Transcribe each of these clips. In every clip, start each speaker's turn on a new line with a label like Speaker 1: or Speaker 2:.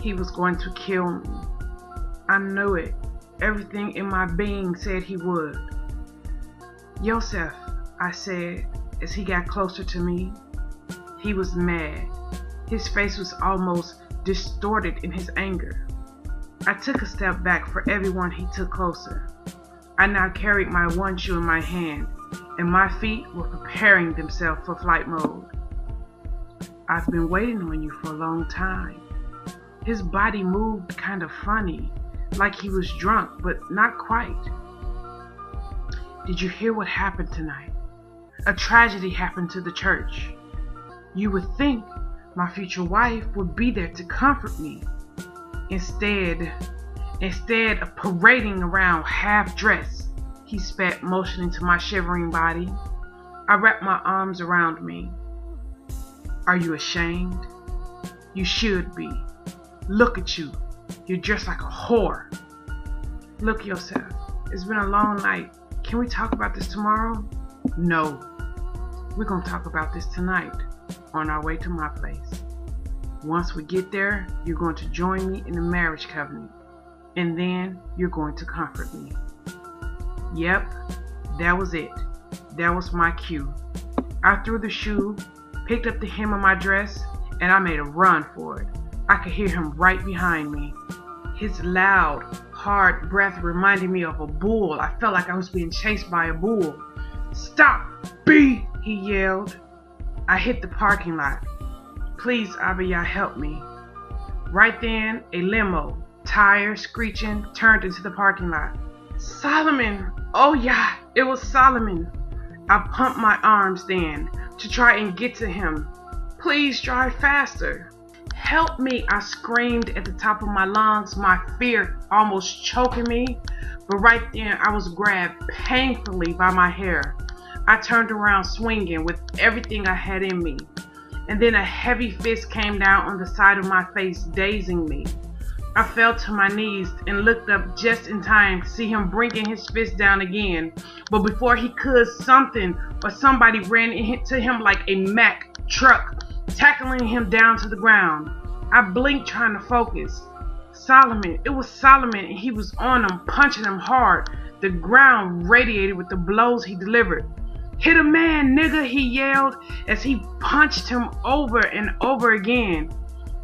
Speaker 1: He was going to kill me. I knew it. Everything in my being said he would. Yosef, I said as he got closer to me. He was mad. His face was almost distorted in his anger. I took a step back for everyone he took closer. I now carried my one shoe in my hand, and my feet were preparing themselves for flight mode. I've been waiting on you for a long time. His body moved kind of funny, like he was drunk, but not quite. Did you hear what happened tonight? A tragedy happened to the church. You would think my future wife would be there to comfort me. Instead of parading around half-dressed, he spat, motioning to my shivering body. I wrapped my arms around me. Are you ashamed? You should be. Look at you. You're dressed like a whore. Look, Yosef, it's been a long night. Can we talk about this tomorrow? No. We're going to talk about this tonight on our way to my place. Once we get there, you're going to join me in the marriage covenant. And then you're going to comfort me. Yep, that was it. That was my cue. I threw the shoe, picked up the hem of my dress, and I made a run for it. I could hear him right behind me. His loud, hard breath reminded me of a bull. I felt like I was being chased by a bull. Stop, B, he yelled. I hit the parking lot. Please, Abiyah, help me. Right then, a limo, tires screeching, turned into the parking lot. Solomon! Oh yeah, it was Solomon. I pumped my arms then to try and get to him. Please drive faster. Help me, I screamed at the top of my lungs, my fear almost choking me. But right then, I was grabbed painfully by my hair. I turned around swinging with everything I had in me. And then a heavy fist came down on the side of my face, dazing me. I fell to my knees and looked up just in time to see him bringing his fist down again. But before he could, something or somebody ran into him like a Mack truck, tackling him down to the ground. I blinked trying to focus. Solomon, it was Solomon, and he was on him, punching him hard. The ground radiated with the blows he delivered. Hit a man, nigga, he yelled as he punched him over and over again.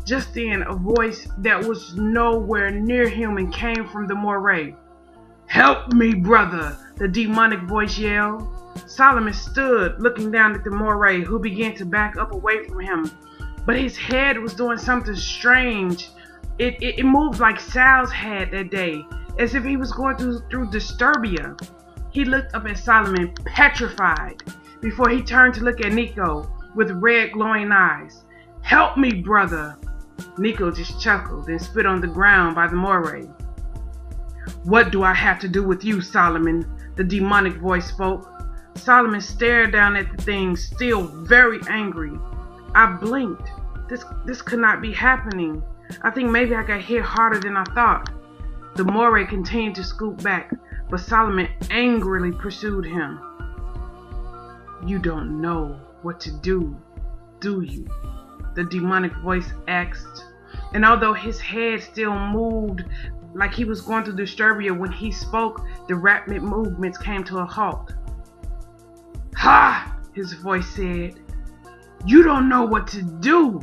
Speaker 1: Just then, a voice that was nowhere near human came from the moray. Help me, brother, the demonic voice yelled. Solomon stood looking down at the moray, who began to back up away from him. But his head was doing something strange. It moved like Sal's had that day, as if he was going through disturbia. He looked up at Solomon, petrified, before he turned to look at Nico with red glowing eyes. Help me, brother. Nico just chuckled and spit on the ground by the moray. What do I have to do with you, Solomon? The demonic voice spoke. Solomon stared down at the thing, still very angry. I blinked. This could not be happening. I think maybe I got hit harder than I thought. The moray continued to scoop back, but Solomon angrily pursued him. You don't know what to do you? The demonic voice asked. And although his head still moved like he was going through disturbia when he spoke, the rapid movements came to a halt. Ha! His voice said. You don't know what to do!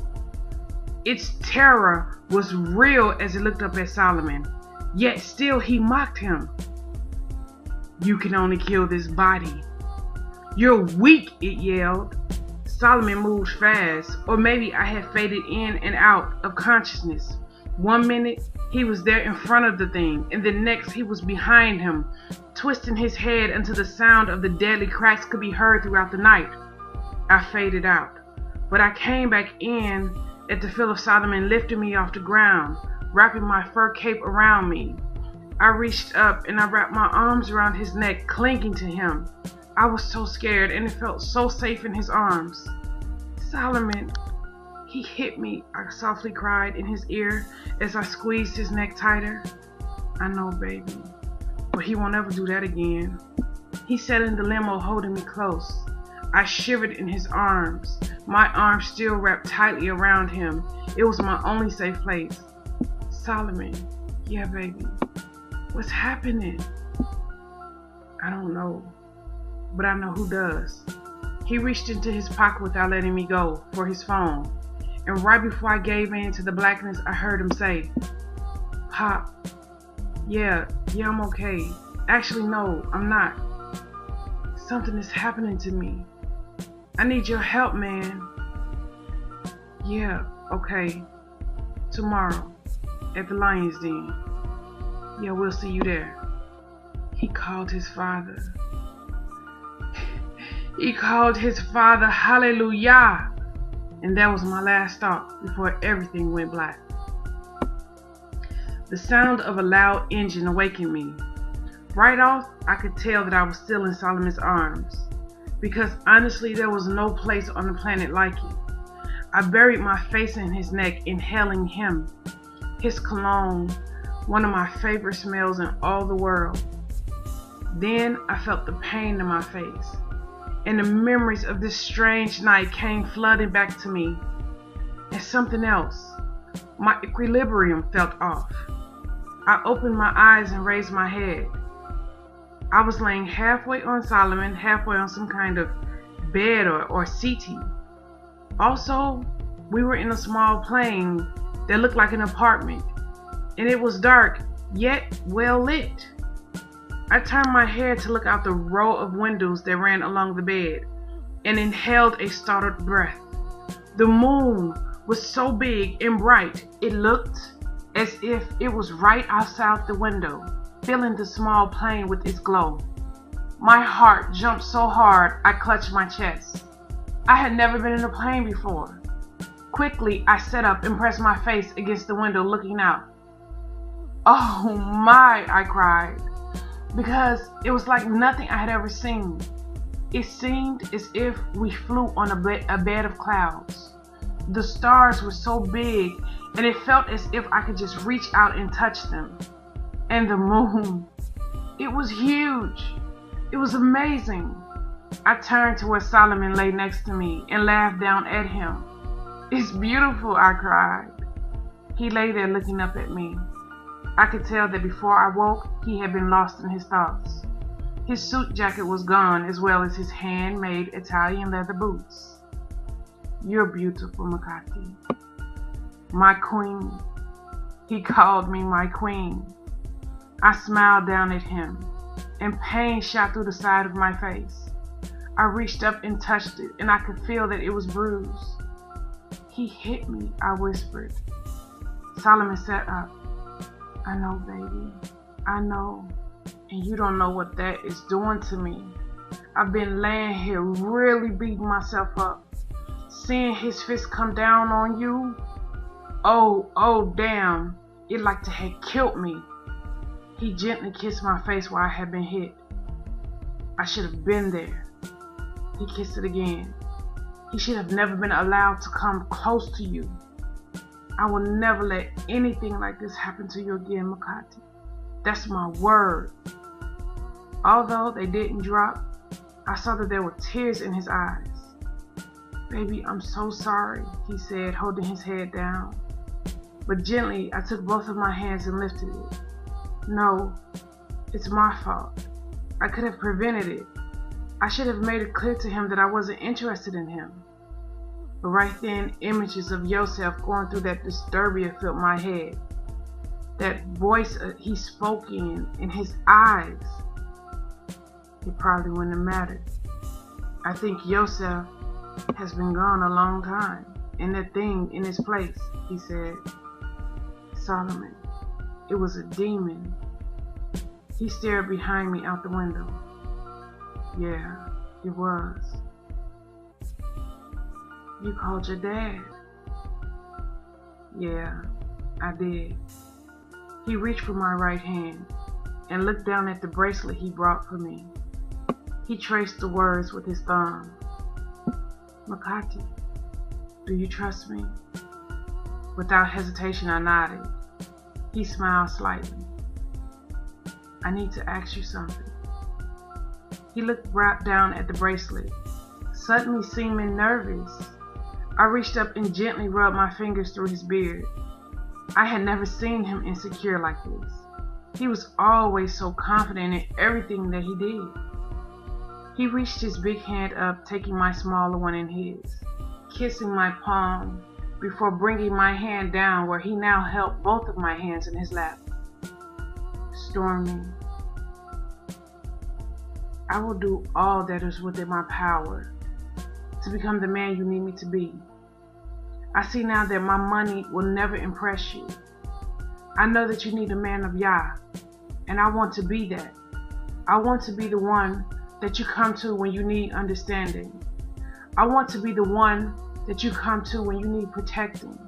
Speaker 1: Its terror was real as it looked up at Solomon, yet still he mocked him. You can only kill this body. You're weak, it yelled. Solomon moved fast, or maybe I had faded in and out of consciousness. 1 minute, he was there in front of the thing, and the next he was behind him, twisting his head until the sound of the deadly cracks could be heard throughout the night. I faded out, but I came back in at the feel of Solomon lifting me off the ground, wrapping my fur cape around me. I reached up and I wrapped my arms around his neck, clinging to him. I was so scared, and it felt so safe in his arms. Solomon, he hit me, I softly cried in his ear as I squeezed his neck tighter. I know, baby, but he won't ever do that again. He sat in the limo holding me close. I shivered in his arms, my arms still wrapped tightly around him. It was my only safe place. Solomon. Yeah, baby. What's happening? I don't know, but I know who does. He reached into his pocket without letting me go for his phone, and right before I gave in to the blackness, I heard him say, Pop, yeah, I'm okay. Actually, no, I'm not. Something is happening to me. I need your help, man. Yeah, okay. Tomorrow, at the Lion's Den. Yeah, we'll see you there. He called his father. He called his father, hallelujah. And that was my last thought before everything went black. The sound of a loud engine awakened me. Right off, I could tell that I was still in Solomon's arms, because honestly, there was no place on the planet like it. I buried my face in his neck, inhaling him, his cologne, one of my favorite smells in all the world. Then I felt the pain in my face, and the memories of this strange night came flooding back to me. And something else, my equilibrium felt off. I opened my eyes and raised my head. I was laying halfway on Solomon, halfway on some kind of bed or settee. Also, we were in a small plane that looked like an apartment, and it was dark, yet well lit. I turned my head to look out the row of windows that ran along the bed, and inhaled a startled breath. The moon was so big and bright, it looked as if it was right outside the window, filling the small plane with its glow. My heart jumped so hard, I clutched my chest. I had never been in a plane before. Quickly, I sat up and pressed my face against the window, looking out. Oh my, I cried, because it was like nothing I had ever seen. It seemed as if we flew on a bed of clouds. The stars were so big, and it felt as if I could just reach out and touch them. And the moon, it was huge. It was amazing. I turned to where Solomon lay next to me and laughed down at him. It's beautiful, I cried. He lay there looking up at me. I could tell that before I woke, he had been lost in his thoughts. His suit jacket was gone, as well as his handmade Italian leather boots. You're beautiful, Makati. My queen. He called me my queen. I smiled down at him, and pain shot through the side of my face. I reached up and touched it, and I could feel that it was bruised. He hit me, I whispered. Solomon sat up. I know, baby. I know. And you don't know what that is doing to me. I've been laying here really beating myself up. Seeing his fist come down on you. Oh, damn. It like to have killed me. He gently kissed my face where I had been hit. I should have been there. He kissed it again. He should have never been allowed to come close to you. I will never let anything like this happen to you again, Makati. That's my word. Although they didn't drop, I saw that there were tears in his eyes. Baby, I'm so sorry, he said, holding his head down. But gently, I took both of my hands and lifted it. No, it's my fault. I could have prevented it. I should have made it clear to him that I wasn't interested in him. But right then, images of Yosef going through that disturbia filled my head. That voice he spoke in his eyes. It probably wouldn't have mattered. I think Yosef has been gone a long time, and that thing in his place, he said. Solomon, it was a demon. He stared behind me out the window. Yeah, it was. You called your dad? Yeah, I did. He reached for my right hand and looked down at the bracelet he brought for me. He traced the words with his thumb. Makati, do you trust me? Without hesitation, I nodded. He smiled slightly. I need to ask you something. He looked down at the bracelet, suddenly seeming nervous. I reached up and gently rubbed my fingers through his beard. I had never seen him insecure like this. He was always so confident in everything that he did. He reached his big hand up, taking my smaller one in his, kissing my palm before bringing my hand down where he now held both of my hands in his lap. Stormy, I will do all that is within my power to become the man you need me to be. I see now that my money will never impress you. I know that you need a man of Yah, and I want to be that. I want to be the one that you come to when you need understanding. I want to be the one that you come to when you need protecting.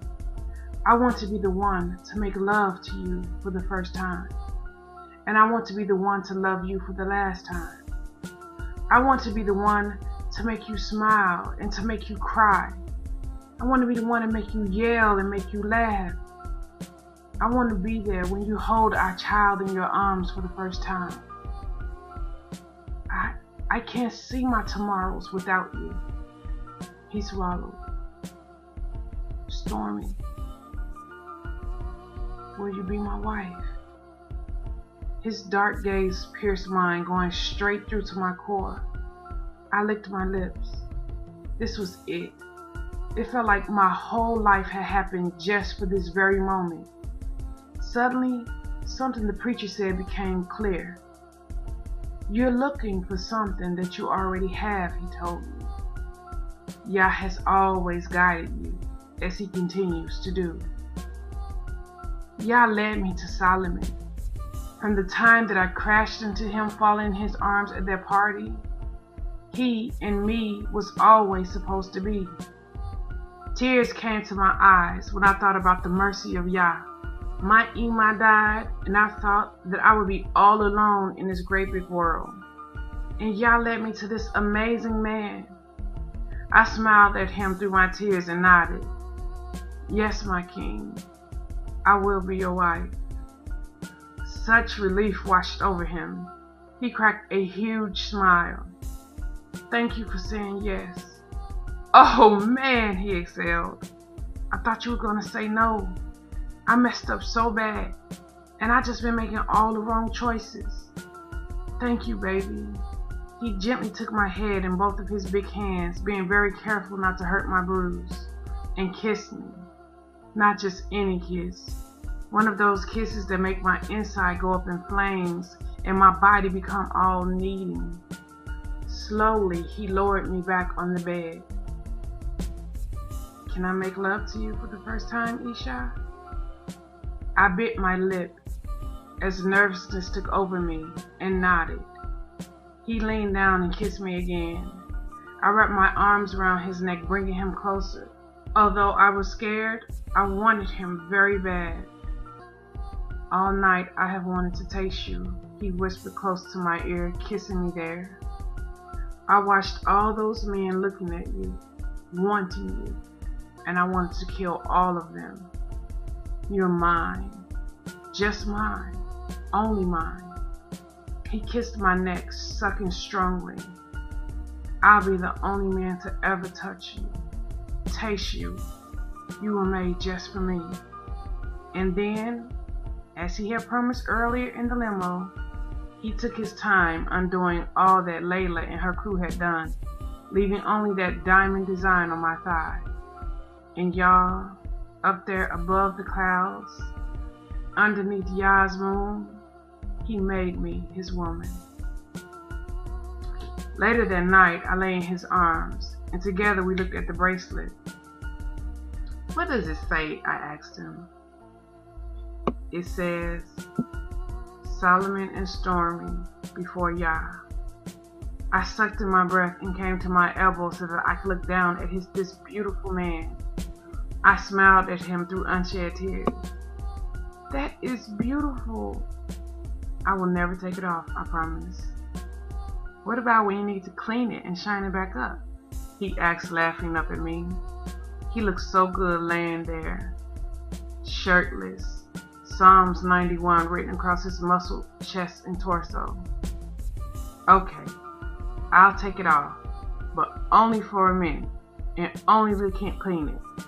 Speaker 1: I want to be the one to make love to you for the first time. And I want to be the one to love you for the last time. I want to be the one to make you smile and to make you cry. I want to be the one to make you yell and make you laugh. I want to be there when you hold our child in your arms for the first time. I can't see my tomorrows without you. He swallowed. Stormy, will you be my wife? His dark gaze pierced mine, going straight through to my core. I licked my lips. This was it. It felt like my whole life had happened just for this very moment. Suddenly, something the preacher said became clear. You're looking for something that you already have, he told me. Yah has always guided you, as he continues to do. Yah led me to Solomon. From the time that I crashed into him falling in his arms at that party, he and me was always supposed to be. Tears came to my eyes when I thought about the mercy of Yah. My Ima died, and I thought that I would be all alone in this great big world. And Yah led me to this amazing man. I smiled at him through my tears and nodded. Yes, my king, I will be your wife. Such relief washed over him. He cracked a huge smile. Thank you for saying yes. Oh man, he exhaled. I thought you were going to say no. I messed up so bad, and I just been making all the wrong choices. Thank you, baby. He gently took my head in both of his big hands, being very careful not to hurt my bruise, and kissed me. Not just any kiss. One of those kisses that make my inside go up in flames and my body become all needing. Slowly, he lowered me back on the bed. Can I make love to you for the first time, Isha? I bit my lip as nervousness took over me and nodded. He leaned down and kissed me again. I wrapped my arms around his neck, bringing him closer. Although I was scared, I wanted him very bad. All night I have wanted to taste you, he whispered close to my ear, kissing me there. I watched all those men looking at you, wanting you, and I wanted to kill all of them. You're mine, just mine, only mine. He kissed my neck, sucking strongly. I'll be the only man to ever touch you, taste you. You were made just for me. And then, as he had promised earlier in the limo, he took his time undoing all that Layla and her crew had done, leaving only that diamond design on my thigh. And y'all, up there above the clouds, underneath Yah's moon, he made me his woman. Later that night, I lay in his arms, and together we looked at the bracelet. What does it say? I asked him. It says, Solomon and Stormy before Yah. I sucked in my breath and came to my elbow so that I could look down at this beautiful man. I smiled at him through unshed tears. That is beautiful. I will never take it off, I promise. What about when you need to clean it and shine it back up? He asked, laughing up at me. He looked so good laying there, shirtless, Psalms 91 written across his muscled chest and torso. Okay, I'll take it off, but only for a minute, and only if we can't clean it.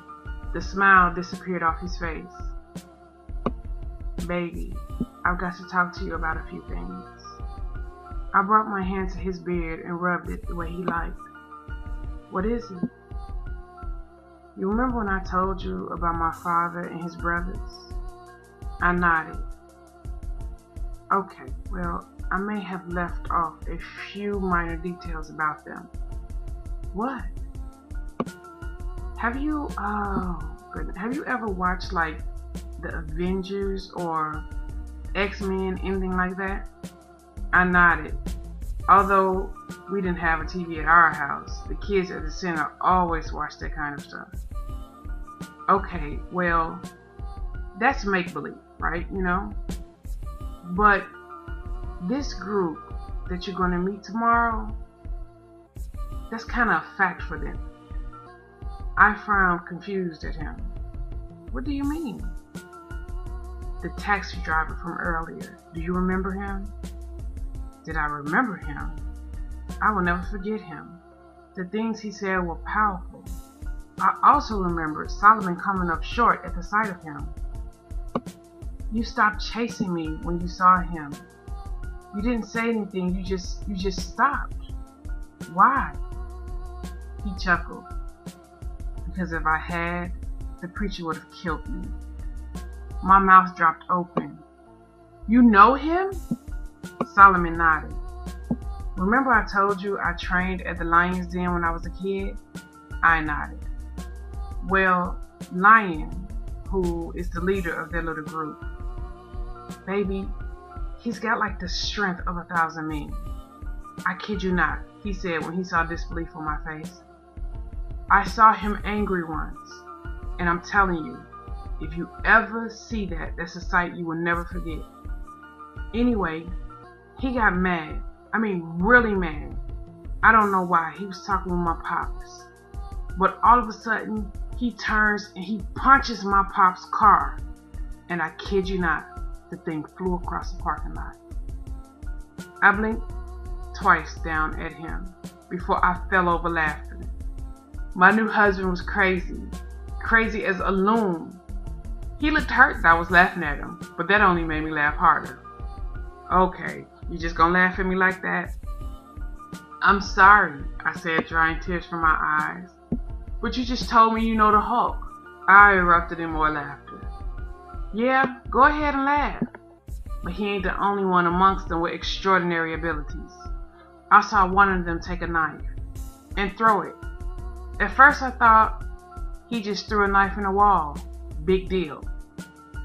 Speaker 1: The smile disappeared off his face. Baby, I've got to talk to you about a few things. I brought my hand to his beard and rubbed it the way he liked. What is it? You remember when I told you about my father and his brothers? I nodded. Okay, well, I may have left off a few minor details about them. What? Have you ever watched like the Avengers or X-Men, anything like that? I nodded. Although we didn't have a TV at our house, the kids at the center always watched that kind of stuff. Okay, well, that's make-believe, right? You know? But this group that you're going to meet tomorrow, that's kind of a fact for them. I frowned, confused at him. What do you mean? The taxi driver from earlier. Do you remember him? Did I remember him? I will never forget him. The things he said were powerful. I also remembered Solomon coming up short at the sight of him. You stopped chasing me when you saw him. You didn't say anything, you just stopped. Why? He chuckled. Because if I had, the preacher would have killed me. My mouth dropped open. You know him? Solomon nodded. Remember I told you I trained at the Lion's Den when I was a kid? I nodded. Well, Lion, who is the leader of their little group, baby, he's got like the strength of 1,000 men. I kid you not, he said when he saw disbelief on my face. I saw him angry once, and I'm telling you, if you ever see that, that's a sight you will never forget. Anyway, he got mad. I mean, really mad. I don't know why. He was talking with my pops. But all of a sudden, he turns and he punches my pop's car. And I kid you not, the thing flew across the parking lot. I blinked twice down at him before I fell over laughing. My new husband was crazy. Crazy as a loon. He looked hurt that I was laughing at him, but that only made me laugh harder. Okay, you just gonna laugh at me like that? I'm sorry, I said, drying tears from my eyes. But you just told me you know the Hulk. I erupted in more laughter. Yeah, go ahead and laugh. But he ain't the only one amongst them with extraordinary abilities. I saw one of them take a knife and throw it. At first I thought he just threw a knife in a wall. Big deal.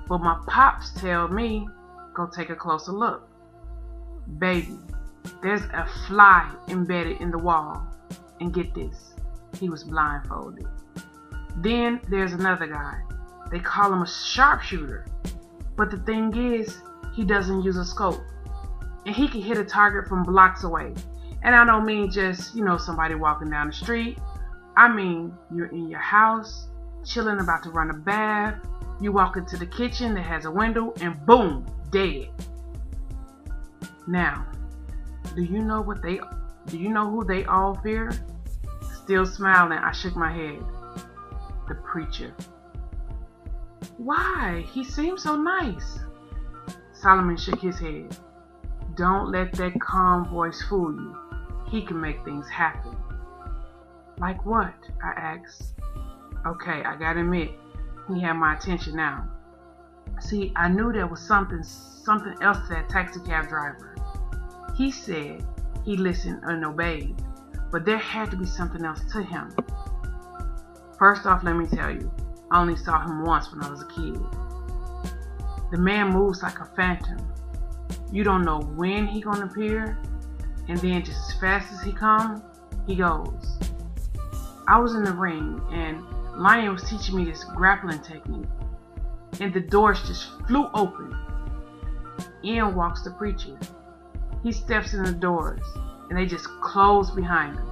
Speaker 1: But my pops tell me, go take a closer look. Baby, there's a fly embedded in the wall. And get this, he was blindfolded. Then there's another guy. They call him a sharpshooter. But the thing is, he doesn't use a scope. And he can hit a target from blocks away. And I don't mean just, somebody walking down the street. I mean, you're in your house, chilling, about to run a bath. You walk into the kitchen that has a window and boom, dead. Now, do you know who they all fear? Still smiling, I shook my head. The preacher. Why? He seems so nice. Solomon shook his head. Don't let that calm voice fool you. He can make things happen. Like what? I asked. Okay, I gotta admit, he had my attention now. See, I knew there was something else to that taxi cab driver. He said he listened and obeyed, but there had to be something else to him. First off, let me tell you, I only saw him once when I was a kid. The man moves like a phantom. You don't know when he gonna appear, and then just as fast as he comes, he goes. I was in the ring, and Lion was teaching me this grappling technique, and the doors just flew open. In walks the preacher. He steps in the doors, and they just close behind him.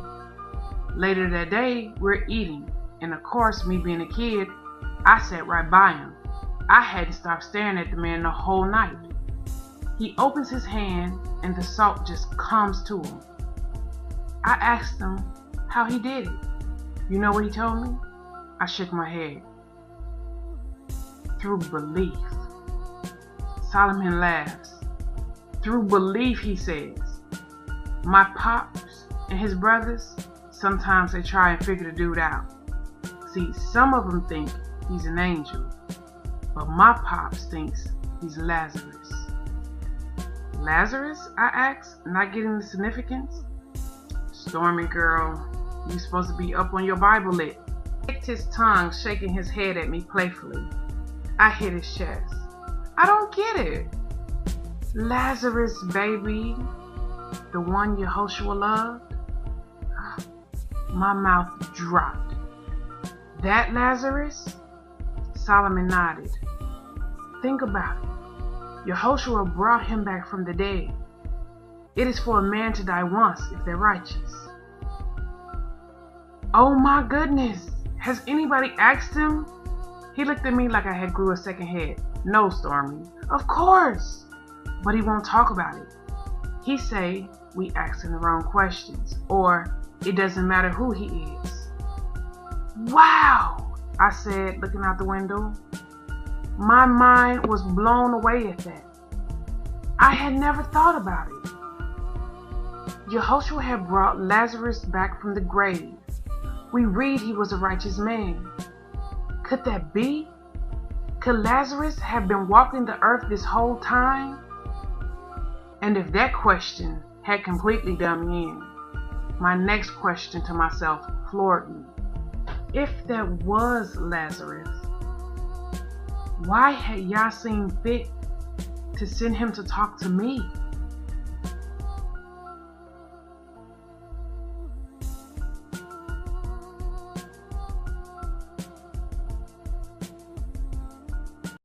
Speaker 1: Later that day, we're eating, and of course, me being a kid, I sat right by him. I hadn't stopped staring at the man the whole night. He opens his hand, and the salt just comes to him. I asked him how he did it. You know what he told me? I shook my head. Through belief. Solomon laughs. Through belief, he says. My pops and his brothers, sometimes they try and figure the dude out. See, some of them think he's an angel, but my pops thinks he's Lazarus. Lazarus? I asked, not getting the significance. Stormy girl, you supposed to be up on your Bible lit. He licked his tongue, shaking his head at me playfully. I hit his chest. I don't get it. Lazarus, baby. The one Yehoshua loved? My mouth dropped. That Lazarus? Solomon nodded. Think about it. Yehoshua brought him back from the dead. It is for a man to die once if they're righteous. Oh my goodness. Has anybody asked him? He looked at me like I had grew a second head. No, Stormy. Of course. But he won't talk about it. He say we asking the wrong questions, or it doesn't matter who he is. Wow, I said, looking out the window. My mind was blown away at that. I had never thought about it. Yehoshua had brought Lazarus back from the grave. We read he was a righteous man. Could that be? Could Lazarus have been walking the earth this whole time? And if that question had completely done me in, my next question to myself floored me. If that was Lazarus, why had Yah seen fit to send him to talk to me?